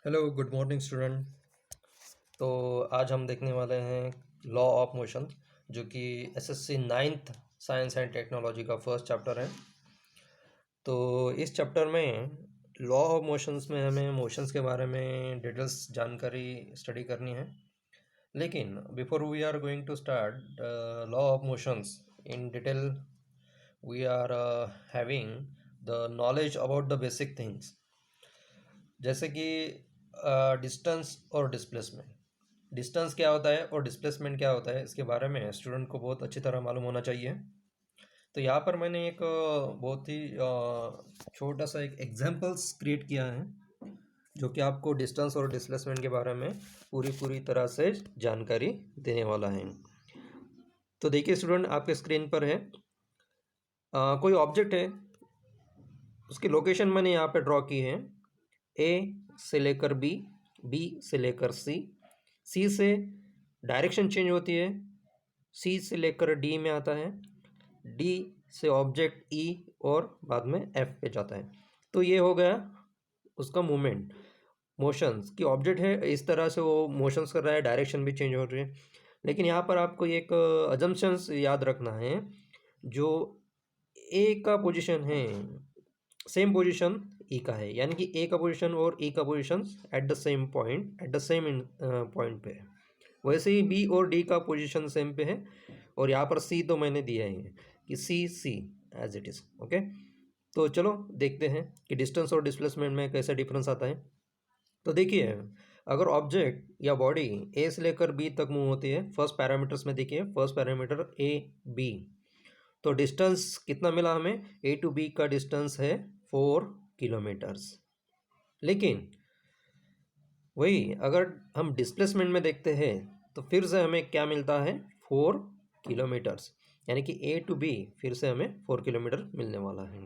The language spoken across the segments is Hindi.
Hello good morning student. तो आज हम देखने वाले हैं लॉ ऑफ मोशन, जो कि SSC ninth science and technology का फर्स्ट चैप्टर है। तो इस चैप्टर में लॉ ऑफ मोशंस में हमें मोशंस के बारे में डिटेल्स जानकारी स्टडी करनी है। लेकिन before we are going to start law of motions in detail, we are having the knowledge about the basic things, जैसे कि डिस्टेंस और डिस्प्लेसमेंट। डिस्टेंस क्या होता है और डिस्प्लेसमेंट क्या होता है, इसके बारे में स्टूडेंट को बहुत अच्छी तरह मालूम होना चाहिए। तो यहाँ पर मैंने एक बहुत ही छोटा सा एक एग्जांपल्स क्रिएट किया है, जो कि आपको डिस्टेंस और डिस्प्लेसमेंट के बारे में पूरी पूरी तरह से जानकारी देने वाला है। तो देखिए स्टूडेंट, आपके स्क्रीन पर है कोई ऑब्जेक्ट है, उसकी लोकेशन मैंने यहाँ पे ड्रॉ की है। ए से लेकर बी, बी से लेकर सी, सी से डायरेक्शन चेंज होती है, सी से लेकर डी में आता है, डी से ऑब्जेक्ट ई और बाद में एफ पे जाता है। तो ये हो गया उसका मूवमेंट, मोशंस की ऑब्जेक्ट है, इस तरह से वो मोशंस कर रहा है, डायरेक्शन भी चेंज हो रही है। लेकिन यहाँ पर आपको एक अजम्पशंस याद रखना है। जो ए का पोजीशन है सेम पोजीशन ई का है, यानी कि ए का पोजीशन और ई का position at the same point, at the same point पे है। वैसे ही बी और डी का पोजीशन सेम पे है। और यहाँ पर सी तो मैंने दिया ही है कि सी सी एज इट इज़। ओके, तो चलो देखते हैं कि डिस्टेंस और डिस्प्लेसमेंट में कैसा डिफरेंस आता है। तो देखिए, अगर ऑब्जेक्ट या बॉडी ए से लेकर बी तक मूव होती है, फर्स्ट पैरामीटर्स में देखिए, फर्स्ट पैरामीटर ए बी, तो डिस्टेंस कितना मिला हमें, ए टू बी का डिस्टेंस है 4 किलोमीटर्स। लेकिन वही अगर हम डिस्प्लेसमेंट में देखते हैं तो फिर से हमें क्या मिलता है, 4 किलोमीटर्स, यानी कि ए टू बी फिर से हमें 4 किलोमीटर मिलने वाला है।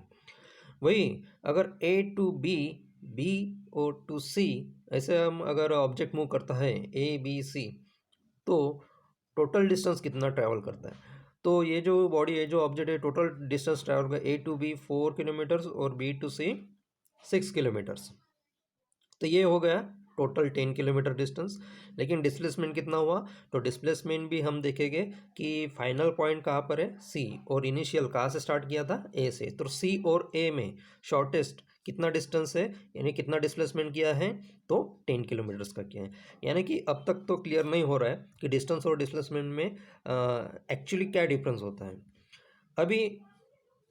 वही अगर ए टू बी, बी और टू सी, ऐसे हम अगर ऑब्जेक्ट मूव करता है ए बी सी, तो टोटल डिस्टेंस कितना ट्रैवल करता है। तो ये जो बॉडी है, जो ऑब्जेक्ट है, टोटल डिस्टेंस ट्रैवल कर ए टू बी 4 किलोमीटर्स और बी टू सी 6 किलोमीटर्स। तो ये हो गया टोटल 10 किलोमीटर डिस्टेंस। लेकिन डिस्प्लेसमेंट कितना हुआ, तो डिस्प्लेसमेंट भी हम देखेंगे कि फाइनल पॉइंट कहाँ पर है, सी, और इनिशियल कहाँ से स्टार्ट किया था, ए से। तो सी और ए में शॉर्टेस्ट कितना डिस्टेंस है, यानी कितना डिस्प्लेसमेंट किया है, तो 10 किलोमीटर्स का किया है। यानी कि अब तक तो क्लियर नहीं हो रहा है कि डिस्टेंस और डिस्प्लेसमेंट में एक्चुअली क्या डिफरेंस होता है। अभी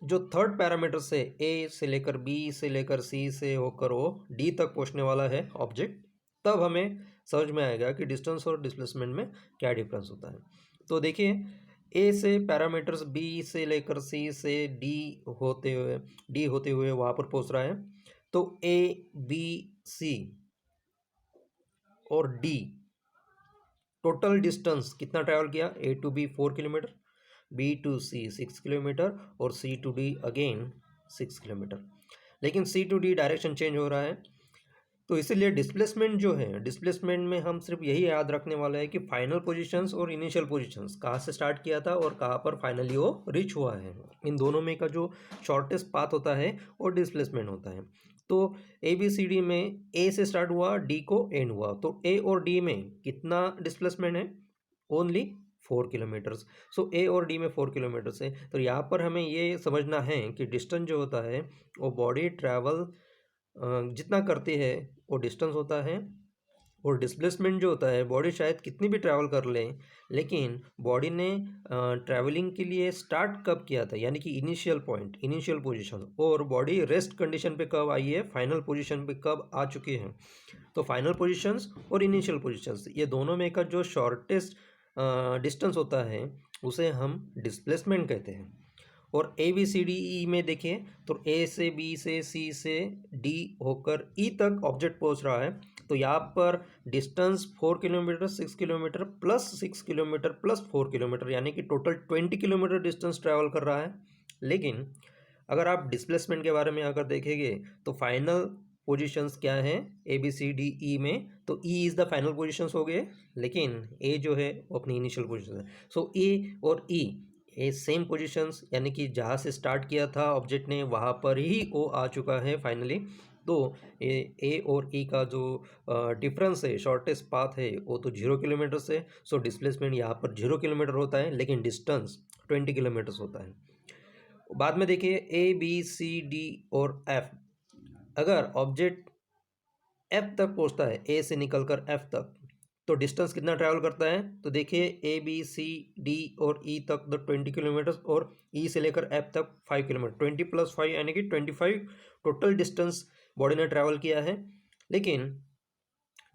जो थर्ड पैरामीटर से ए से लेकर बी से लेकर सी से होकर वो डी तक पहुंचने वाला है ऑब्जेक्ट, तब हमें समझ में आएगा कि डिस्टेंस और डिस्प्लेसमेंट में क्या डिफरेंस होता है। तो देखिए, ए से पैरामीटर्स बी से लेकर सी से डी होते हुए वहाँ पर पहुंच रहा है। तो ए बी सी और डी टोटल डिस्टेंस कितना ट्रैवल किया, A to B 4 kilometre, B to C 6 kilometre और C to D again 6 kilometre. लेकिन C to D direction change हो रहा है। तो इसीलिए डिस्प्लेसमेंट जो है, डिस्प्लेसमेंट में हम सिर्फ यही याद रखने वाला है कि फाइनल पोजीशंस और इनिशियल पोजीशंस, कहाँ से स्टार्ट किया था और कहाँ पर फाइनली वो रिच हुआ है, इन दोनों में का जो शॉर्टेस्ट पाथ होता है और डिस्प्लेसमेंट होता है। तो ए बी सी डी में ए से स्टार्ट हुआ, डी को एंड हुआ, तो ए और डी में कितना डिस्प्लेसमेंट है, ओनली 4 किलोमीटर्स। सो ए और डी में 4 किलोमीटर्स है। तो यहाँ पर हमें ये समझना है कि डिस्टेंस जो होता है वो बॉडी ट्रैवल जितना करती है वो डिस्टेंस होता है, और डिस्प्लेसमेंट जो होता है, बॉडी शायद कितनी भी ट्रैवल कर ले, लेकिन बॉडी ने ट्रैवलिंग के लिए स्टार्ट कब किया था, यानी कि इनिशियल पॉइंट, इनिशियल पोजीशन, और बॉडी रेस्ट कंडीशन पे कब आई है, फाइनल पोजीशन पे कब आ चुकी है। तो फाइनल पोजीशंस और इनिशियल पोजीशंस, ये दोनों में का जो शॉर्टेस्ट डिस्टेंस होता है उसे हम डिस्प्लेसमेंट कहते हैं। और ए बी सी डी ई में देखिए, तो ए से बी से सी से डी होकर ई तक ऑब्जेक्ट पहुंच रहा है। तो यहाँ पर distance 4 kilometre, 6 kilometre plus 6 kilometre plus 4 kilometre, यानी कि टोटल 20 किलोमीटर डिस्टेंस ट्रैवल कर रहा है। लेकिन अगर आप डिस्प्लेसमेंट के बारे में अगर देखेंगे तो फाइनल पोजीशंस क्या हैं ए बी सी डी ई में, तो E is the final positions हो गए, लेकिन ए जो है वो अपनी इनिशियल पोजीशन है। सो ए और ई ए सेम पोजीशंस, यानी कि जहाँ से स्टार्ट किया था ऑब्जेक्ट ने वहाँ पर ही वो आ चुका है फाइनली। तो ए और ई का जो डिफरेंस है, शॉर्टेस्ट पाथ है, वो तो 0 किलोमीटर से। सो डिस्प्लेसमेंट यहाँ पर 0 किलोमीटर होता है, लेकिन डिस्टेंस 20 किलोमीटर्स होता है। बाद में देखिए ए बी सी डी और एफ, अगर ऑब्जेक्ट एफ तक पहुँचता है, ए से निकलकर एफ तक, तो डिस्टेंस कितना ट्रैवल करता है? तो देखिए ए बी सी डी और ई तक तो 20 किलोमीटर्स, और ई से लेकर एफ तक 5 किलोमीटर, 20 + 5 यानी कि 25 टोटल डिस्टेंस बॉडी ने ट्रैवल किया है। लेकिन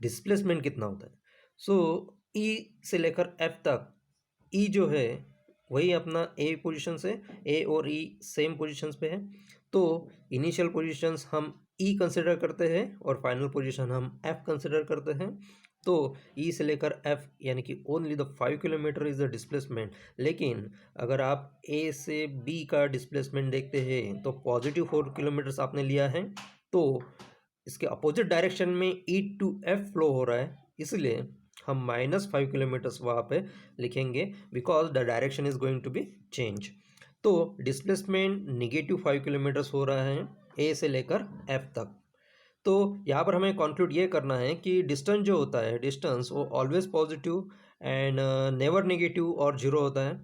डिस्प्लेसमेंट कितना होता है? सो ई से लेकर एफ तक, ई जो है वही अपना ए पोजीशन से, ए और ई सेम पोजीशंस पे है, तो इनिशियल पोजीशंस हम ई कंसिडर करते हैं और फाइनल पोजीशन हम एफ कंसिडर करते हैं। तो ई से लेकर एफ यानी कि only the 5 kilometre is the displacement. लेकिन अगर आप ए से बी का डिस्प्लेसमेंट देखते हैं तो पॉजिटिव 4 किलोमीटर्स आपने लिया है, तो इसके अपोजिट डायरेक्शन में ई टू एफ फ्लो हो रहा है, इसलिए हम -5 किलोमीटर्स वहाँ पे लिखेंगे, because the direction is going to be change. तो डिस्प्लेसमेंट -5 किलोमीटर्स हो रहा है ए से लेकर एफ तक। तो यहाँ पर हमें कंक्लूड ये करना है कि डिस्टेंस जो होता है, डिस्टेंस वो always positive and never negative और जीरो होता है।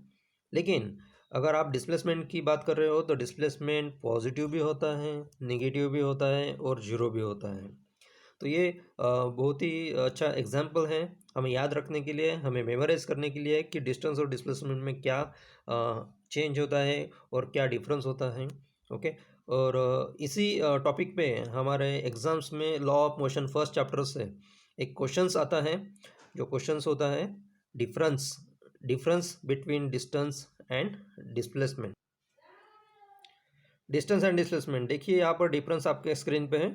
लेकिन अगर आप डिस्प्लेसमेंट की बात कर रहे हो तो डिस्प्लेसमेंट पॉजिटिव भी होता है, नेगेटिव भी होता है और जीरो भी होता है। तो ये बहुत ही अच्छा एग्जाम्पल है हमें याद रखने के लिए, हमें मेमोराइज करने के लिए कि डिस्टेंस और डिस्प्लेसमेंट में क्या चेंज होता है और क्या डिफरेंस होता है। ओके, और इसी टॉपिक पे हमारे एग्ज़ाम्स में law of motion first chapter से एक क्वेश्चंस आता है, जो क्वेश्चंस होता है difference between distance and displacement. Distance and displacement, देखिए यहाँ पर डिफरेंस आपके स्क्रीन पे है।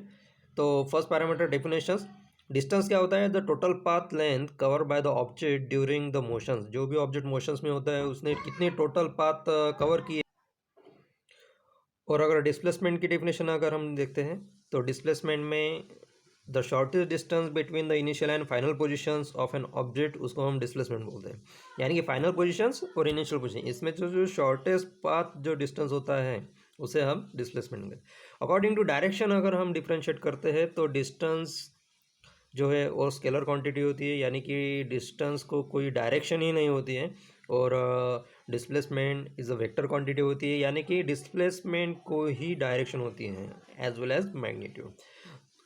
तो फर्स्ट पैरामीटर डेफिनेशंस, डिस्टेंस क्या होता है? The total path length cover by the object during the motions, जो भी ऑब्जेक्ट मोशंस में होता है उसने कितने टोटल पाथ कवर किए। और अगर डिस्प्लेसमेंट की डेफिनेशन अगर हम देखते हैं तो डिस्प्लेसमेंट में the shortest distance between the initial and final positions of an object, उसको हम डिस्प्लेसमेंट बोलते हैं। यानी कि फाइनल पोजीशंस और इनिशियल पोजीशन, इसमें जो शॉर्टेस्ट पाथ जो डिस्टेंस होता है उसे हम डिस्प्लेसमेंट बोलते हैं। अकॉर्डिंग टू डायरेक्शन अगर हम डिफ्रेंशिएट करते हैं तो डिस्टेंस जो है वो स्केलर क्वांटिटी होती है, यानी कि डिस्टेंस को कोई डायरेक्शन ही नहीं होती है। और displacement is a vector quantity होती है, यानी कि डिस्प्लेसमेंट को ही डायरेक्शन होती है as well as magnitude.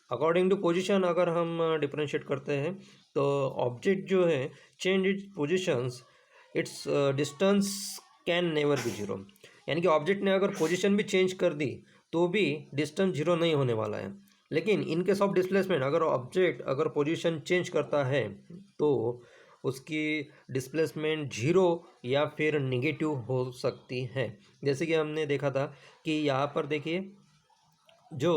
According to position अगर हम डिफ्रेंशिएट करते हैं तो ऑब्जेक्ट जो है change its positions, its distance can never be zero. यानी कि ऑब्जेक्ट ने अगर पोजीशन भी चेंज कर दी तो भी डिस्टेंस जीरो नहीं होने वाला है। लेकिन इन केस ऑफ डिस्प्लेसमेंट अगर ऑब्जेक्ट अगर पोजीशन चेंज करता है तो उसकी डिस्प्लेसमेंट जीरो या फिर निगेटिव हो सकती है। जैसे कि हमने देखा था कि यहाँ पर देखिए जो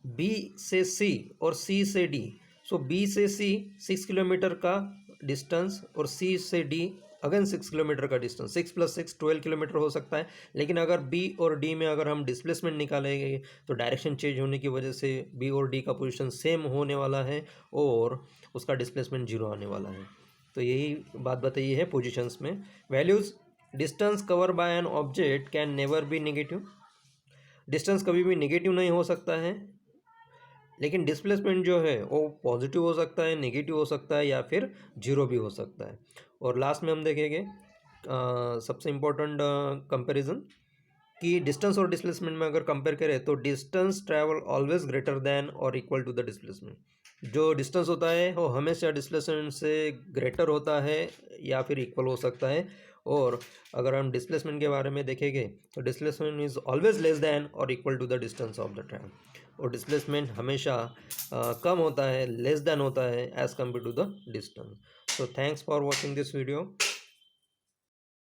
बी से सी और सी से डी, सो बी से सी 6 किलोमीटर का डिस्टेंस और सी से डी अगेन 6 किलोमीटर का डिस्टेंस, 6 + 6 12 किलोमीटर हो सकता है। लेकिन अगर बी और डी में अगर हम डिस्प्लेसमेंट निकालेंगे तो डायरेक्शन चेंज होने की वजह से बी और डी का पोजीशन सेम होने वाला है और उसका डिस्प्लेसमेंट जीरो आने वाला है। तो यही बात बताई है पोजीशंस में। Values, distance cover by an object can never B negative, distance कभी भी नेगेटिव नहीं हो सकता है। लेकिन डिस्प्लेसमेंट जो है वो पॉजिटिव हो सकता है, नेगेटिव हो सकता है या फिर जीरो भी हो सकता है। और लास्ट में हम देखेंगे सबसे इम्पोर्टेंट कंपैरिजन कि डिस्टेंस और डिस्प्लेसमेंट में अगर कंपेयर करें तो distance travel always greater than और इक्वल टू द डिस्प्लेसमेंट। जो डिस्टेंस होता है वो हमेशा डिस्प्लेसमेंट से ग्रेटर होता है या फिर इक्वल हो सकता है। और अगर हम डिस्प्लेसमेंट के बारे में देखेंगे तो displacement is always less than और equal to the distance of the travel, और डिस्प्लेसमेंट हमेशा कम होता है, लेस देन होता है as compare to the distance. So thanks for watching this video.